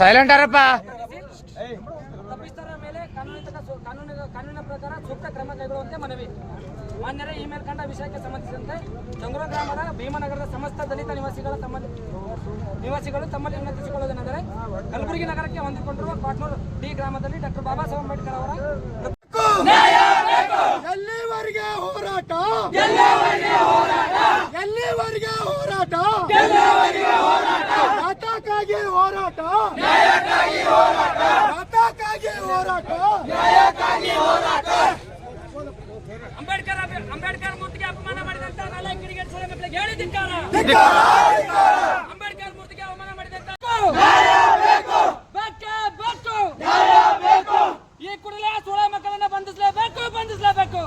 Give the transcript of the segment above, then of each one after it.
Silent ಆರಪ್ಪ. ತಪ್ಪಿತರ ಮೇಲೆ ಕಾನೂನಿನ ಪ್ರಕಾರ ಸೂಕ್ತ ಕ್ರಮ ಕೈಗೊಳ್ಳುವಂತೆ ಮನವಿ. ಮಾನ್ಯರೇ, ಈ ಮೇಲ್ಕಂಡ ವಿಷಯಕ್ಕೆ ಸಂಬಂಧಿಸಿದಂತೆ ಜಂಗೂರು ಗ್ರಾಮದ ಭೀಮನಗರದ ಸಮಸ್ತ ದಲಿತ ನಿವಾಸಿಗಳು ತಮ್ಮಲ್ಲಿ ವಿನಂತಿಸಿಕೊಳ್ಳುವುದೇನೆಂದರೆ, ಕಲಬುರಗಿ ನಗರಕ್ಕೆ ಹೊಂದಿಕೊಂಡಿರುವ ಕ್ವಾಟ್ನೂರು ಡಿ ಗ್ರಾಮದಲ್ಲಿ ಡಾಕ್ಟರ್ ಬಾಬಾ ಸಾಹೇಬ್ ಅಂಬೇಡ್ಕರ್ ಅವರ ಎಲ್ಲಿವರೆಗೆ ಹೋರಾಟ, ನ್ಯಾಯಕ್ಕಾಗಿ ಹೋರಾಟ, ಅಂಬೇಡ್ಕರ್ ಮೂರ್ತಿಗೆ ಅಪಮಾನ ಮಾಡಿದಂತ ನಾಲ್ಕು ಕಿಡಿಗೇಡಿ ಸೊಳ್ಳೆ ಮಕ್ಕಳಿಗೆ ಹೇಳಿದಿಕ್ಕಾರ. ಅಂಬೇಡ್ಕರ್ ಮೂರ್ತಿಗೆ ಅವಮಾನ ಮಾಡಿದಂತ ಈ ಕೂಡಲೇ ಸೊಳ್ಳೆ ಮಕ್ಕಳನ್ನ ಬಂಧಿಸಲೇಬೇಕು.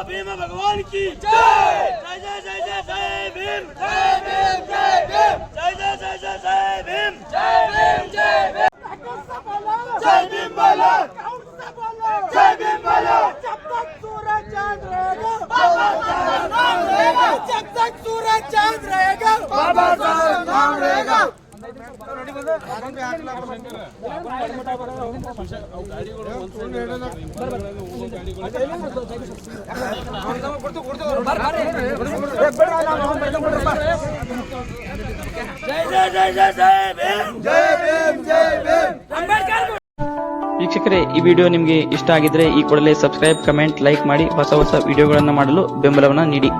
भीम भगवान की जय जय जय जय जय भीम, जय भीम जय भीम, जय जय जय जय जय भीम, जय भीम जय भीम, जय भीम बोलो, जय भीम बोलो। जब तक सूरज चांद रहेगा बाबा साहब नाम रहेगा, जब तक सूरज चांद रहेगा बाबा साहब नाम रहेगा। ವೀಕ್ಷಕರೇ, ಈ ವಿಡಿಯೋ ನಿಮಗೆ ಇಷ್ಟ ಆಗಿದ್ರೆ ಈ ಕೂಡಲೇ ಸಬ್ಸ್ಕ್ರೈಬ್, ಕಮೆಂಟ್, ಲೈಕ್ ಮಾಡಿ ಹೊಸ ವಿಡಿಯೋಗಳನ್ನು ಮಾಡಲು ಬೆಂಬಲವನ್ನು ನೀಡಿ.